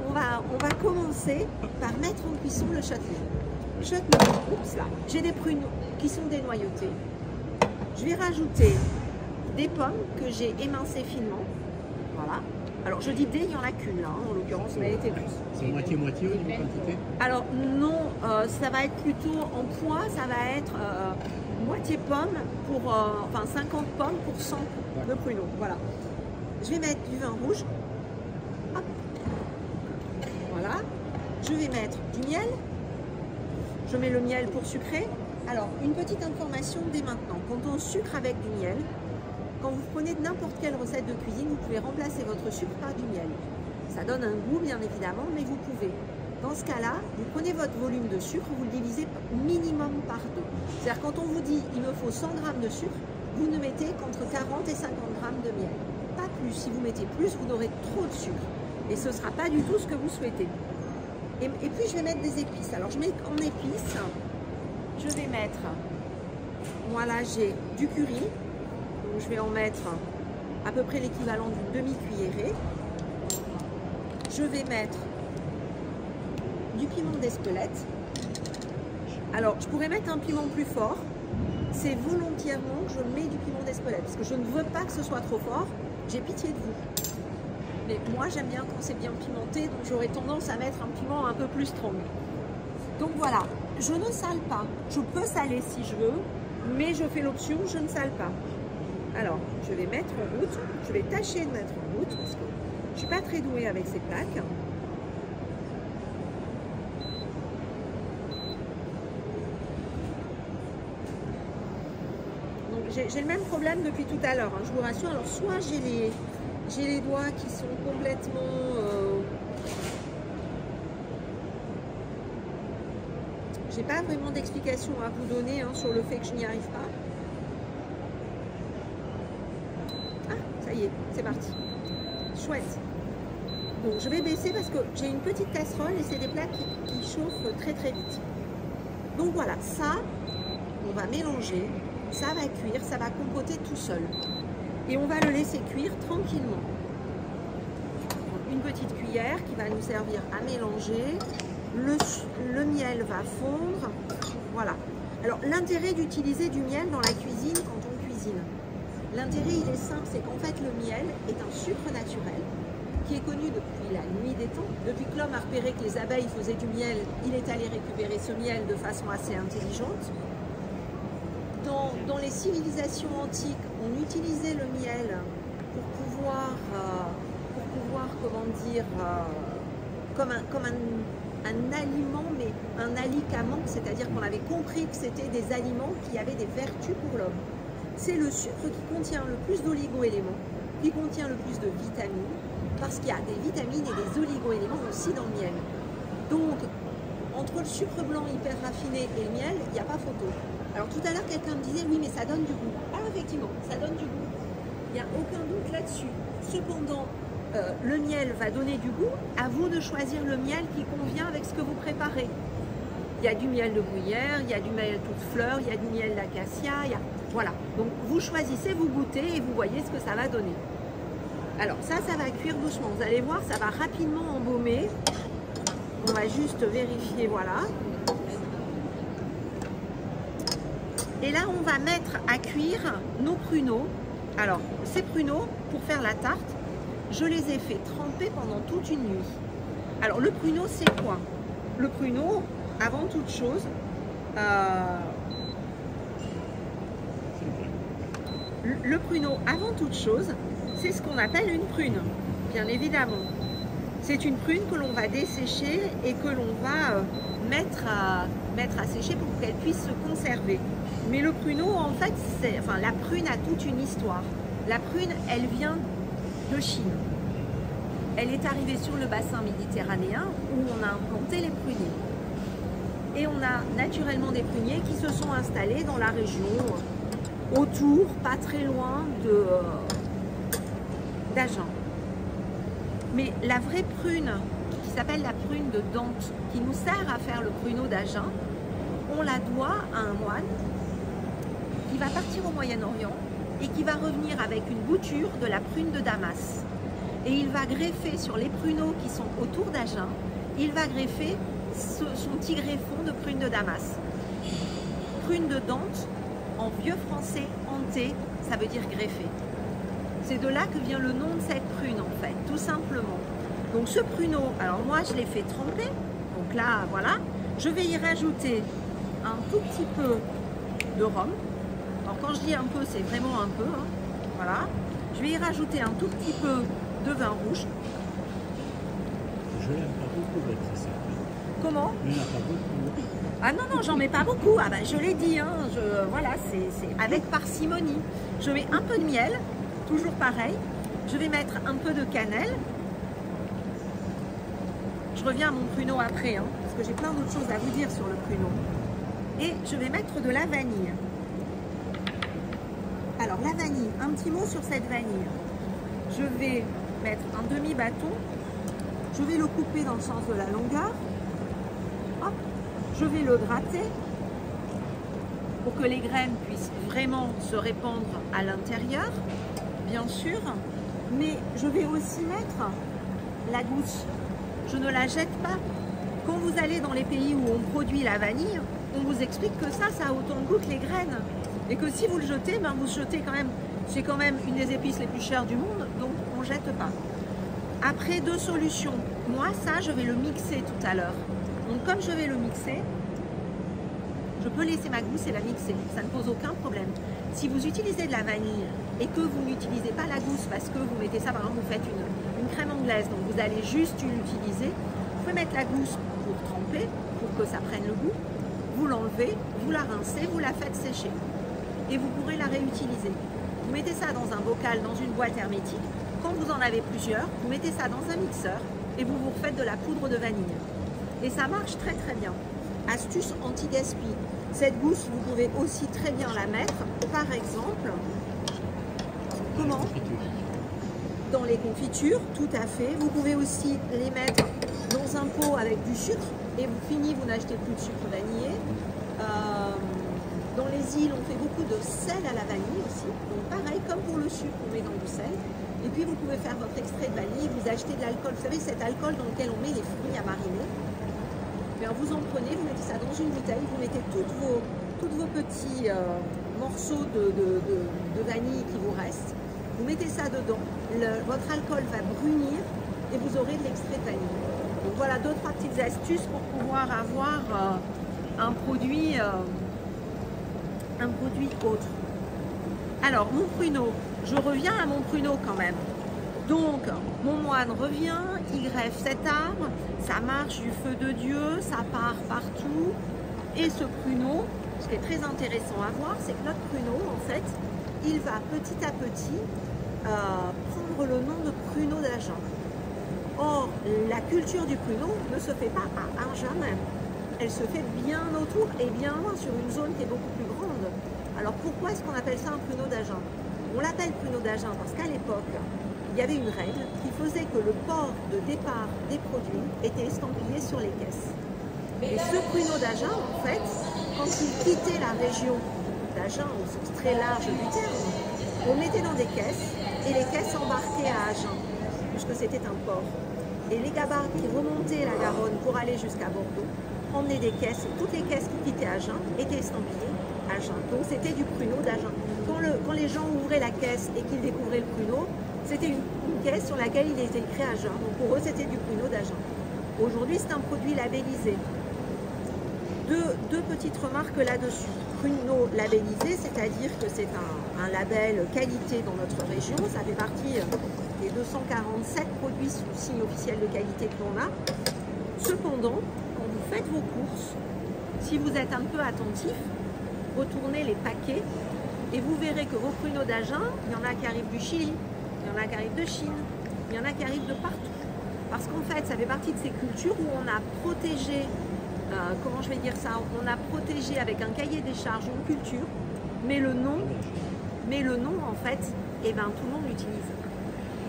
on va commencer par mettre en cuisson le châtelain. Châtelain, oups là, j'ai des prunes qui sont dénoyautées. Je vais rajouter des pommes que j'ai émincées finement. Voilà. Alors je dis des, il n'y en a qu'une là, en l'occurrence, mais elle était douce. C'est moitié-moitié au niveau quantité? Alors non, ça va être plutôt en poids, ça va être moitié pomme pour, enfin 50 pommes pour 100 de pruneaux. Voilà. Je vais mettre du vin rouge. Hop. Voilà. Je vais mettre du miel. Je mets le miel pour sucrer. Alors, une petite information dès maintenant. Quand on sucre avec du miel, quand vous prenez n'importe quelle recette de cuisine, vous pouvez remplacer votre sucre par du miel. Ça donne un goût, bien évidemment, mais vous pouvez. Dans ce cas-là, vous prenez votre volume de sucre, vous le divisez minimum par 2. C'est-à-dire, quand on vous dit « il me faut 100 g de sucre », vous ne mettez qu'entre 40 et 50 g de miel. Pas plus. Si vous mettez plus, vous aurez trop de sucre. Et ce ne sera pas du tout ce que vous souhaitez. Et puis, je vais mettre des épices. Alors, je mets en épices, je vais mettre, voilà, j'ai du curry. Donc, je vais en mettre à peu près l'équivalent d'une demi-cuillerée. Je vais mettre du piment d'Espelette. Alors, je pourrais mettre un piment plus fort. C'est volontairement que je mets du piment d'Espelette parce que je ne veux pas que ce soit trop fort. J'ai pitié de vous. Mais moi, j'aime bien quand c'est bien pimenté, donc j'aurais tendance à mettre un piment un peu plus strong. Donc voilà, je ne sale pas. Je peux saler si je veux, mais je fais l'option, je ne sale pas. Alors, je vais mettre en route. Je vais tâcher de mettre en route parce que je ne suis pas très douée avec ces plaques. Donc, j'ai le même problème depuis tout à l'heure, hein, je vous rassure. Alors, soit j'ai les doigts qui sont complètement... j'ai pas vraiment d'explication à vous donner hein, sur le fait que je n'y arrive pas. Ah, ça y est, c'est parti. Chouette. Donc je vais baisser parce que j'ai une petite casserole et c'est des plats qui chauffent très très vite. Donc voilà, ça, on va mélanger, ça va cuire, ça va compoter tout seul. Et on va le laisser cuire tranquillement. Une petite cuillère qui va nous servir à mélanger. Le miel va fondre. Voilà. Alors l'intérêt d'utiliser du miel dans la cuisine quand on cuisine. L'intérêt il est simple, c'est qu'en fait le miel est un sucre naturel qui est connu depuis la nuit des temps. Depuis que l'homme a repéré que les abeilles faisaient du miel, il est allé récupérer ce miel de façon assez intelligente. Dans les civilisations antiques, on utilisait le miel pour pouvoir comment dire, comme un aliment, mais un alicament, c'est-à-dire qu'on avait compris que c'était des aliments qui avaient des vertus pour l'homme. C'est le sucre qui contient le plus d'oligo-éléments, qui contient le plus de vitamines, parce qu'il y a des vitamines et des oligo-éléments aussi dans le miel. Donc, entre le sucre blanc hyper raffiné et le miel, il n'y a pas photo. Alors tout à l'heure, quelqu'un me disait, oui, mais ça donne du goût. Alors effectivement, ça donne du goût. Il n'y a aucun doute là-dessus. Cependant, le miel va donner du goût. À vous de choisir le miel qui convient avec ce que vous préparez. Il y a du miel de gruyère, il y a du miel toute fleur, il y a du miel d'acacia. Voilà. Donc vous choisissez, vous goûtez et vous voyez ce que ça va donner. Alors ça va cuire doucement. Vous allez voir, ça va rapidement embaumer. On va juste vérifier, voilà. Et là, on va mettre à cuire nos pruneaux. Alors, ces pruneaux, pour faire la tarte, je les ai fait tremper pendant toute une nuit. Alors, le pruneau, c'est quoi? Le pruneau, avant toute chose, c'est ce qu'on appelle une prune, bien évidemment. C'est une prune que l'on va dessécher et que l'on va mettre à sécher pour qu'elle puisse se conserver. Mais le pruneau, en fait, la prune a toute une histoire. La prune, elle vient de Chine. Elle est arrivée sur le bassin méditerranéen où on a implanté les pruniers. Et on a naturellement des pruniers qui se sont installés dans la région autour, pas très loin d'Agen. Mais la vraie prune, qui s'appelle la prune de Dante, qui nous sert à faire le pruneau d'Agen, on la doit à un moine qui va partir au Moyen-Orient et qui va revenir avec une bouture de la prune de Damas. et il va greffer sur les pruneaux qui sont autour d'Agen, il va greffer son petit greffon de prune de Damas. Prune de Dante, en vieux français, hanté, ça veut dire greffé. C'est de là que vient le nom de cette prune en fait, tout simplement. Donc ce pruneau, alors moi je l'ai fait tremper, donc là voilà, je vais y rajouter un tout petit peu de rhum. Alors quand je dis un peu, c'est vraiment un peu, hein. Voilà. Je vais y rajouter un tout petit peu de vin rouge. Je l'aime pas beaucoup votre recette. Comment? Il n'y en a pas beaucoup. Ah non, non, j'en mets pas beaucoup. Ah ben, je l'ai dit, hein. Voilà, c'est avec parcimonie. Je mets un peu de miel, toujours pareil. Je vais mettre un peu de cannelle. Je reviens à mon pruneau après, hein, parce que j'ai plein d'autres choses à vous dire sur le pruneau. Et je vais mettre de la vanille. Alors la vanille, un petit mot sur cette vanille. Je vais mettre un demi-bâton. Je vais le couper dans le sens de la longueur. Hop. Je vais le gratter pour que les graines puissent vraiment se répandre à l'intérieur, bien sûr. Mais je vais aussi mettre la gousse. Je ne la jette pas. Quand vous allez dans les pays où on produit la vanille, on vous explique que ça a autant de goût que les graines. Et que si vous le jetez, ben vous jetez quand même, c'est quand même une des épices les plus chères du monde, donc on ne jette pas. Après, deux solutions. Moi, ça, je vais le mixer tout à l'heure. Donc comme je vais le mixer, je peux laisser ma gousse et la mixer. Ça ne pose aucun problème. Si vous utilisez de la vanille et que vous n'utilisez pas la gousse parce que vous mettez ça, par exemple, vous faites une crème anglaise, donc vous allez juste l'utiliser, vous pouvez mettre la gousse pour tremper, pour que ça prenne le goût. Vous l'enlevez, vous la rincez, vous la faites sécher. Et vous pourrez la réutiliser. Vous mettez ça dans un bocal, dans une boîte hermétique. Quand vous en avez plusieurs, vous mettez ça dans un mixeur et vous refaites de la poudre de vanille. Et ça marche très très bien. Astuce anti-gaspi. Cette gousse, vous pouvez aussi très bien la mettre, par exemple, comment? Dans les confitures, tout à fait. Vous pouvez aussi les mettre dans un pot avec du sucre et vous finissez, vous n'achetez plus de sucre vanillé. Dans les îles, on fait beaucoup de sel à la vanille aussi. Donc pareil, comme pour le sucre, on met dans du sel. Et puis vous pouvez faire votre extrait de vanille, vous achetez de l'alcool. Vous savez, cet alcool dans lequel on met les fruits à mariner. Bien, vous en prenez, vous mettez ça dans une bouteille, vous mettez tous vos petits morceaux de vanille qui vous restent. Vous mettez ça dedans, votre alcool va brunir et vous aurez de l'extrait de vanille. Donc voilà, deux, trois petites astuces pour pouvoir avoir un produit autre. Alors, mon pruneau, je reviens à mon pruneau quand même. Donc, mon moine revient, il greffe cet arbre, ça marche du feu de Dieu, ça part partout. Et ce pruneau, ce qui est très intéressant à voir, c'est que notre pruneau, en fait, il va petit à petit prendre le nom de pruneau d'Agen. Or, la culture du pruneau ne se fait pas à Agen même. Elle se fait bien autour et bien loin, sur une zone qui est beaucoup plus grande. Alors pourquoi est-ce qu'on appelle ça un pruneau d'Agen? On l'appelle pruneau d'Agen parce qu'à l'époque, il y avait une règle qui faisait que le port de départ des produits était estampillé sur les caisses. Et ce pruneau d'Agen, en fait, quand il quittait la région d'Agen, au sens très large du terme, on mettait dans des caisses et les caisses embarquaient à Agen, puisque c'était un port. Et les gabarres qui remontaient la Garonne pour aller jusqu'à Bordeaux emmenaient des caisses, et toutes les caisses qui quittaient Agen étaient estampillées Agen. Donc c'était du pruneau d'Agen. Quand les gens ouvraient la caisse et qu'ils découvraient le pruneau, c'était une caisse sur laquelle il était écrit Agen. Donc pour eux, c'était du pruneau d'Agen. Aujourd'hui, c'est un produit labellisé. Deux petites remarques là-dessus. Pruneau labellisé, c'est-à-dire que c'est un label qualité dans notre région. Ça fait partie des 247 produits sous signe officiel de qualité que l'on a. Cependant, quand vous faites vos courses, si vous êtes un peu attentif, retournez les paquets et vous verrez que vos pruneaux d'Agen, il y en a qui arrivent du Chili, il y en a qui arrivent de Chine, il y en a qui arrivent de partout. Parce qu'en fait, ça fait partie de ces cultures où on a protégé, comment je vais dire ça, on a protégé avec un cahier des charges une culture, mais le nom en fait, eh ben, tout le monde l'utilise.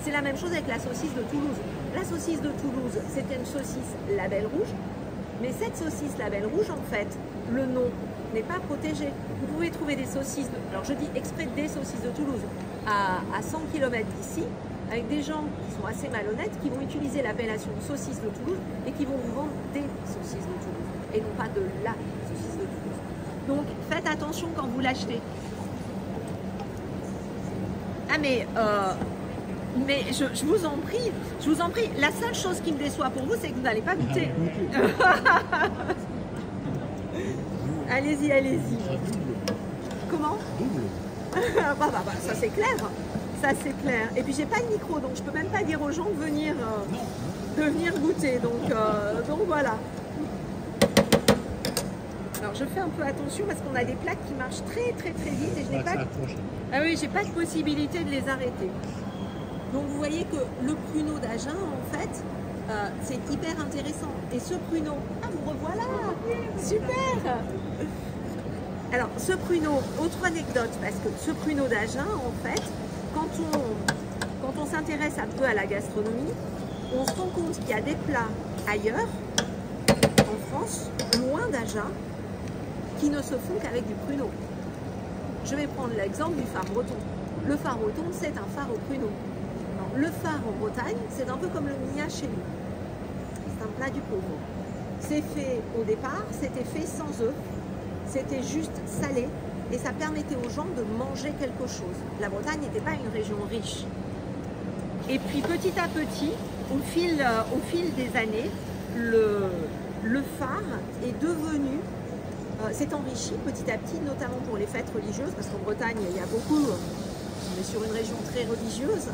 C'est la même chose avec la saucisse de Toulouse. La saucisse de Toulouse, c'était une saucisse label rouge, mais cette saucisse label rouge, en fait, le nom n'est pas protégé. Vous pouvez trouver des saucisses, alors je dis exprès des saucisses de Toulouse, à 100 km d'ici, avec des gens qui sont assez malhonnêtes, qui vont utiliser l'appellation saucisse de Toulouse et qui vont vous vendre des saucisses de Toulouse et non pas de la saucisse de Toulouse. Donc faites attention quand vous l'achetez. Ah mais je vous en prie, la seule chose qui me déçoit pour vous, c'est que vous n'allez pas goûter. Allez-y, allez-y. Comment? Ça c'est clair. Ça c'est clair. Et puis j'ai pas de micro, donc je peux même pas dire aux gens de venir goûter. Donc voilà. Alors je fais un peu attention parce qu'on a des plaques qui marchent très vite et je n'ai pas. Ah oui, j'ai pas de possibilité de les arrêter. Donc vous voyez que le pruneau d'Agen, en fait, c'est hyper intéressant. Et ce pruneau, ah vous revoilà, super. Alors ce pruneau, autre anecdote, parce que ce pruneau d'Agen, en fait, quand on s'intéresse un peu à la gastronomie, on se rend compte qu'il y a des plats ailleurs, en France, loin d'Agen, qui ne se font qu'avec du pruneau. Je vais prendre l'exemple du phare breton. Le phare breton, c'est un phare au pruneau. Le phare en Bretagne, c'est un peu comme le mia chez nous. C'est un plat du pauvre. C'est fait au départ, c'était fait sans œufs, c'était juste salé et ça permettait aux gens de manger quelque chose. La Bretagne n'était pas une région riche. Et puis petit à petit, au fil des années, le phare est devenu, s'est enrichi petit à petit, notamment pour les fêtes religieuses, parce qu'en Bretagne, il y a beaucoup, on est sur une région très religieuse.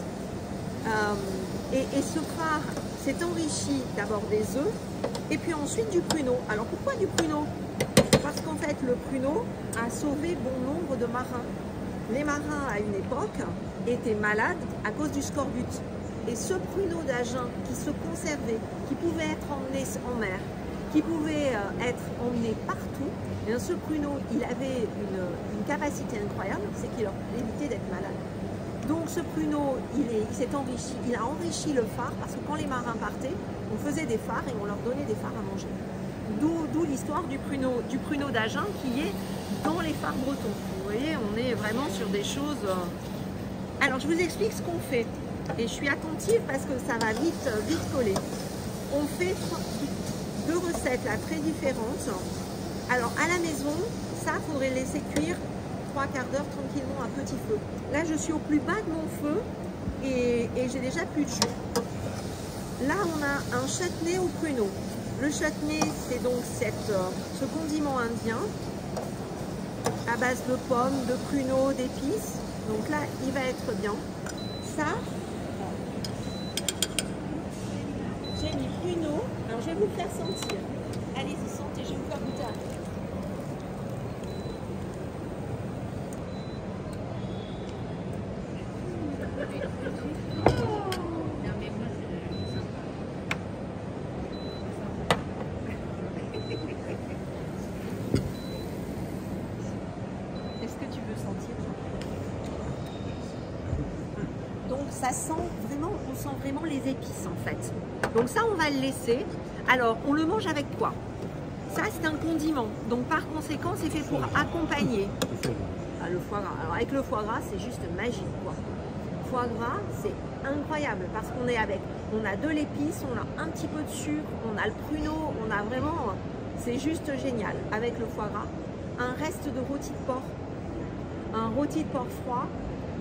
Et ce phare s'est enrichi d'abord des œufs et puis ensuite du pruneau. Alors pourquoi du pruneau? Parce qu'en fait le pruneau a sauvé bon nombre de marins. Les marins à une époque étaient malades à cause du scorbut. Et ce pruneau d'Agen qui se conservait, qui pouvait être emmené en mer, qui pouvait être emmené partout, et ce pruneau il avait une capacité incroyable, c'est qu'il leur évitait d'être malade. Donc ce pruneau, il s'est enrichi, il a enrichi le phare parce que quand les marins partaient, on faisait des phares et on leur donnait des phares à manger. D'où l'histoire du pruneau d'Agen qui est dans les phares bretons. Vous voyez, on est vraiment sur des choses... Alors je vous explique ce qu'on fait. Et je suis attentive parce que ça va vite coller. On fait deux recettes là très différentes. Alors à la maison, ça, il faudrait laisser cuire 3 quarts d'heure tranquillement à petit feu. Là, je suis au plus bas de mon feu et j'ai déjà plus de jus. Là, on a un chutney au pruneau. Le chutney, c'est donc ce condiment indien à base de pommes, de pruneaux, d'épices. Donc là, il va être bien. Ça, j'ai mis pruneau. Alors, je vais vous le faire sentir. Allez-y, sentez, je vais vous faire goûter après. Ça sent vraiment, on sent vraiment les épices en fait. Donc ça, on va le laisser. Alors, on le mange avec quoi? Ça, c'est un condiment. Donc par conséquent, c'est fait pour accompagner. Ah, le foie gras. Alors avec le foie gras, c'est juste magique quoi. Foie gras, c'est incroyable parce qu'on est avec, on a de l'épice, on a un petit peu de sucre, on a le pruneau, on a vraiment, c'est juste génial. Avec le foie gras, un reste de rôti de porc, un rôti de porc froid.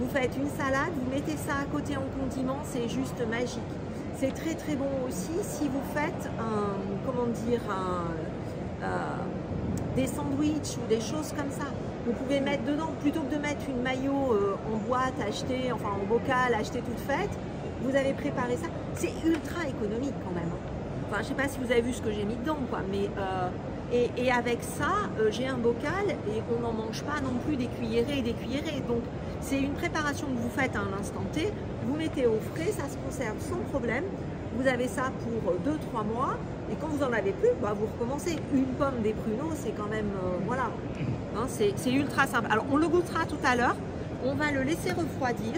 Vous faites une salade, vous mettez ça à côté en condiment, c'est juste magique. C'est très bon aussi si vous faites des sandwichs ou des choses comme ça. Vous pouvez mettre dedans, plutôt que de mettre une mayo en boîte achetée, enfin en bocal achetée toute faite, vous avez préparé ça. C'est ultra économique quand même. Enfin, je sais pas si vous avez vu ce que j'ai mis dedans, quoi, mais et avec ça, j'ai un bocal et on n'en mange pas non plus des cuillerées et des cuillerées. Donc c'est une préparation que vous faites à un instant T, vous mettez au frais, ça se conserve sans problème. Vous avez ça pour 2-3 mois et quand vous en avez plus, bah, vous recommencez. Une pomme, des pruneaux, c'est quand même, voilà, hein, c'est ultra simple. Alors on le goûtera tout à l'heure, on va le laisser refroidir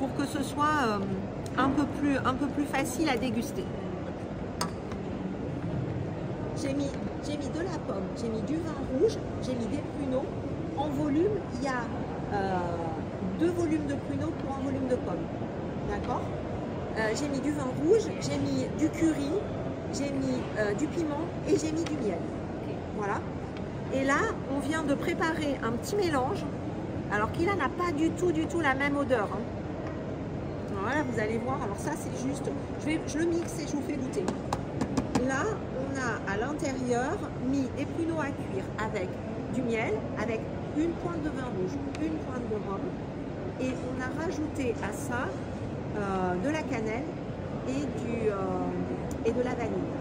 pour que ce soit un peu plus facile à déguster. J'ai mis de la pomme, j'ai mis du vin rouge, j'ai mis des pruneaux. En volume, il y a 2 volumes de pruneaux pour 1 volume de pommes. d'accord? J'ai mis du vin rouge, j'ai mis du curry, j'ai mis du piment et j'ai mis du miel. Voilà. Et là, on vient de préparer un petit mélange, alors qu'il n'a pas du tout la même odeur. Hein. Voilà, vous allez voir. Alors ça, c'est juste, je le mixe et je vous fais goûter. Là, on a à l'intérieur mis des pruneaux à cuire avec du miel, avec une pointe de vin rouge, une pointe de rhum. Et on a rajouté à ça de la cannelle et de la vanille.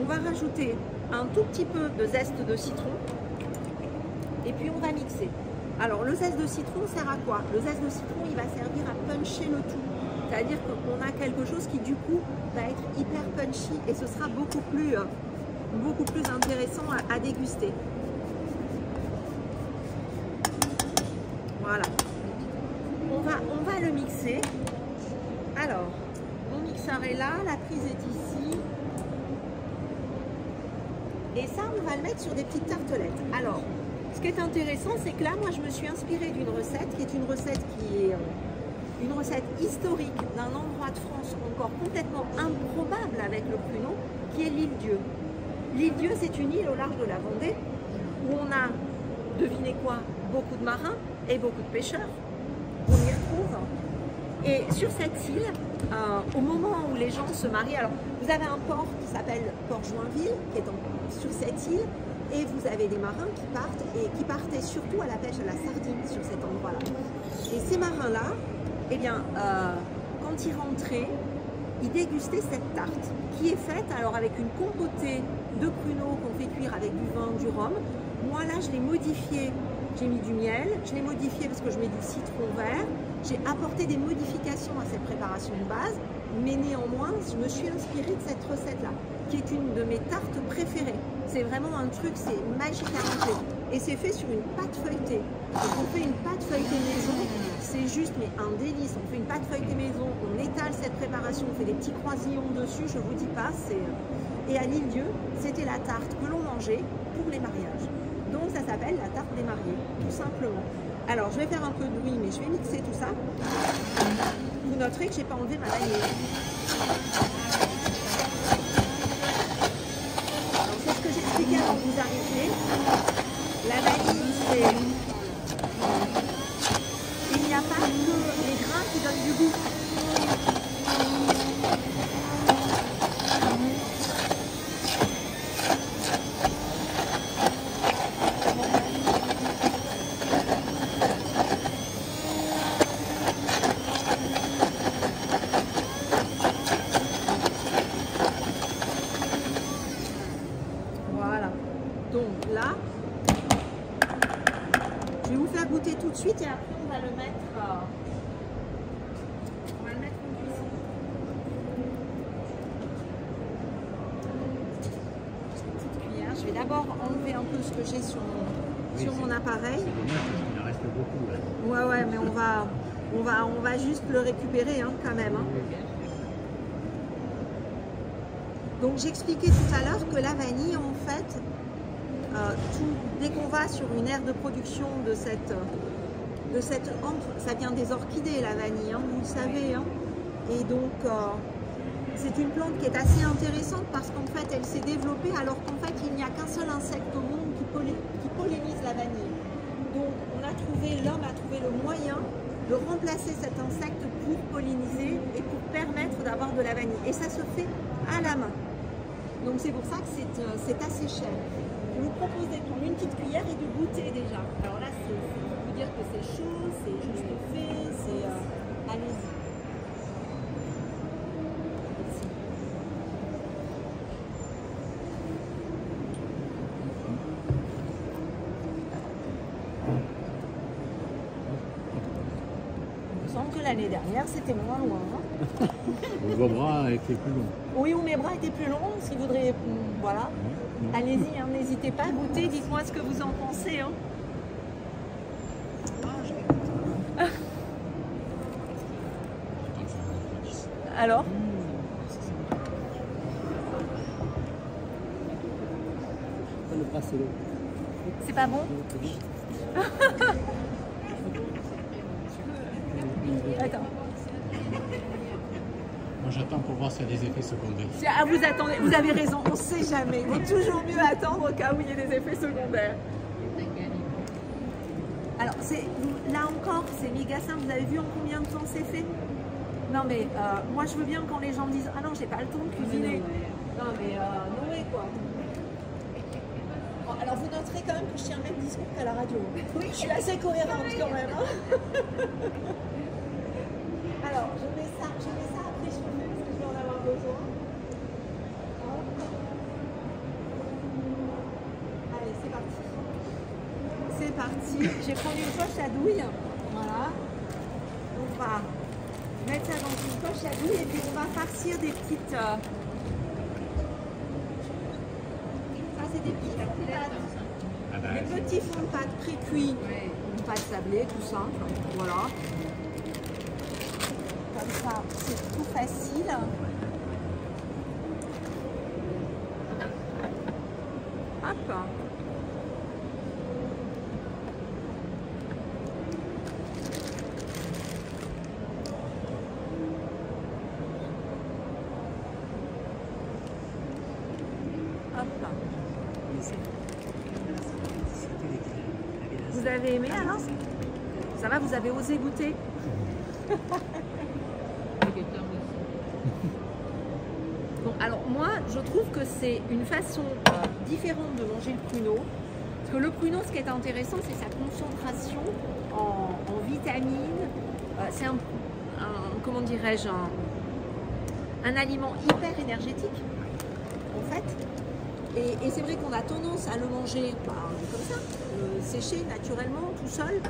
On va rajouter un tout petit peu de zeste de citron et puis on va mixer. Alors le zeste de citron sert à quoi? Le zeste de citron, il va servir à puncher le tout. C'est-à-dire qu'on a quelque chose qui du coup va être hyper punchy et ce sera beaucoup plus intéressant à déguster. Voilà. On va le mixer. Alors, mon mixeur est là, la prise est ici. Et ça, on va le mettre sur des petites tartelettes. Alors, ce qui est intéressant, c'est que là, moi, je me suis inspirée d'une recette qui est une recette historique d'un endroit de France encore complètement improbable avec le pruneau, qui est l'île Dieu. L'île Dieu, c'est une île au large de la Vendée où on a, devinez quoi, beaucoup de marins et beaucoup de pêcheurs. On y retrouve. Et sur cette île, au moment où les gens se marient, alors vous avez un port qui s'appelle Port Joinville, qui est sur cette île, et vous avez des marins qui partaient surtout à la pêche à la sardine sur cet endroit-là. Et ces marins-là, eh bien, quand ils rentraient, ils dégustaient cette tarte qui est faite alors avec une compotée de pruneaux qu'on fait cuire avec du vin, du rhum. Moi là, je l'ai modifié. J'ai mis du miel, je l'ai modifié parce que je mets du citron vert. J'ai apporté des modifications à cette préparation de base, mais néanmoins, je me suis inspirée de cette recette-là, qui est une de mes tartes préférées. C'est vraiment un truc, c'est magique à manger. Et c'est fait sur une pâte feuilletée. Donc on fait une pâte feuilletée maison, c'est juste mais un délice. On fait une pâte feuilletée maison, on étale cette préparation, on fait des petits croisillons dessus, je vous dis pas. Et à l'île Dieu, c'était la tarte que l'on mangeait pour les mariages. Donc ça s'appelle la tarte des mariés, tout simplement. Alors je vais faire un peu de bruit, mais je vais mixer tout ça. Vous noterez que je n'ai pas enlevé ma vanille. Alors c'est ce que j'expliquais avant que vous arriviez. La vanille, c'est... Il n'y a pas que les grains qui donnent du goût. Donc là, je vais vous faire goûter tout de suite et après on va le mettre en cuisson. Petite cuillère. Je vais d'abord enlever un peu ce que j'ai sur mon appareil. C'est dommage parce qu'il en reste beaucoup là. Ouais, mais on va juste le récupérer hein, quand même. Hein. Donc j'expliquais tout à l'heure que la vanille, en fait, dès qu'on va sur une aire de production de cette ambre, ça vient des orchidées la vanille, hein, vous le savez. Hein. Et donc c'est une plante qui est assez intéressante parce qu'en fait elle s'est développée alors qu'en fait il n'y a qu'un seul insecte au monde qui pollinise la vanille. Donc l'homme a trouvé le moyen de remplacer cet insecte pour polliniser et pour permettre d'avoir de la vanille. Et ça se fait à la main. Donc c'est pour ça que c'est assez cher. Je vous propose de prendre une petite cuillère et de goûter déjà. Alors là, c'est pour vous dire que c'est chaud, c'est juste fait, c'est... allez-y. Il me semble que l'année dernière, c'était moins loin. Hein. Vos bras étaient plus longs. Oui, ou mes bras étaient plus longs, si vous voudriez... Voilà. Allez-y, hein, n'hésitez pas à goûter, dites-moi ce que vous en pensez. Hein. Alors c'est pas bon? Attends. j'attends pour voir s'il y a des effets secondaires. Ah, vous attendez, vous avez raison, on ne sait jamais. Il vaut toujours mieux attendre au cas où il y ait des effets secondaires. Alors, là encore, c'est méga simple. Vous avez vu en combien de temps c'est fait? Non, mais moi, je veux bien quand les gens me disent « Ah non, j'ai pas le temps de cuisiner. » Non, mais Noé, quoi. Bon, alors, vous noterez quand même que je tiens le même discours qu'à la radio. Oui, je suis assez cohérente quand même. Hein. Alors, je mets ça après chauffer parce que je vais en avoir besoin. Hop. Allez, c'est parti. C'est parti. Je vais prendre une poche à douille. Voilà. On va mettre ça dans une poche à douille et puis on va farcir des petites. Ça, c'est des petites fonds de pâte. Des petits fonds de pâte pré-cuits. Une pâte sablée, tout simple. Voilà. Comme ça, c'est tout facile. Hop. Vous avez aimé alors? Ça va, vous avez osé goûter? Bon, alors moi, je trouve que c'est une façon différente de manger le pruneau. Parce que le pruneau, ce qui est intéressant, c'est sa concentration en vitamines. C'est comment dirais-je, un aliment hyper énergétique, en fait. Et c'est vrai qu'on a tendance à le manger comme ça, séché naturellement, tout seul.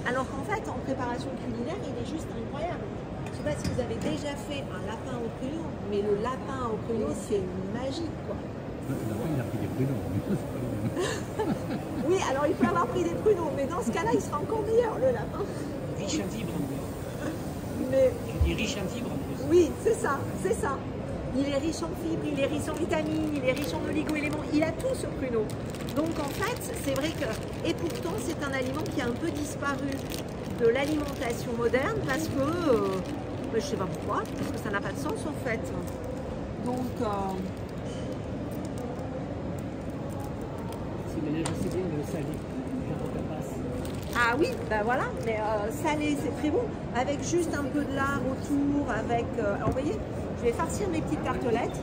Alors qu'en fait, en préparation culinaire, il est juste incroyable. Je ne sais pas si vous avez déjà fait un lapin au pruneau, mais le lapin au pruneau, c'est magique, quoi. Le lapin, il a pris des pruneaux. Oui, alors il peut avoir pris des pruneaux, mais dans ce cas-là, il sera encore meilleur, le lapin. Riche en fibres en plus. Mais... Je dis riche en fibres en plus. Oui, c'est ça, c'est ça. Il est riche en fibres, il est riche en vitamines, il est riche en oligo-éléments, il a tout ce pruneau. Donc en fait, c'est vrai que, et pourtant c'est un aliment qui a un peu disparu de l'alimentation moderne parce que, je ne sais pas pourquoi, parce que ça n'a pas de sens en fait. Donc, je sais bien le salé, ah oui, ben voilà, mais salé c'est très bon, avec juste un peu de lard autour, avec, alors vous voyez, je vais farcir mes petites tartelettes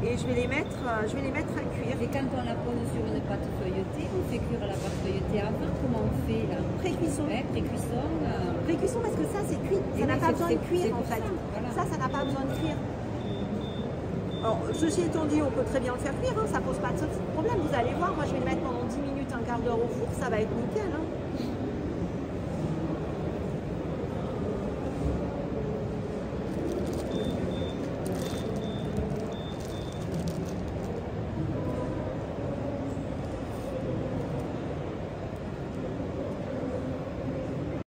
et je vais les mettre à cuire. Et quand on la pose sur une pâte feuilletée, on fait cuire la pâte feuilletée avant, comment on fait là? Pré-cuisson. Ouais, pré-cuisson. Pré-cuisson parce que ça c'est cuit, ça n'a pas besoin de cuire en fait. Voilà. Ça n'a pas besoin de cuire. Alors, ceci étant dit, on peut très bien le faire cuire, hein, ça pose pas de problème. Vous allez voir, moi je vais le mettre pendant 10 minutes, un quart d'heure au four, ça va être nickel. Hein.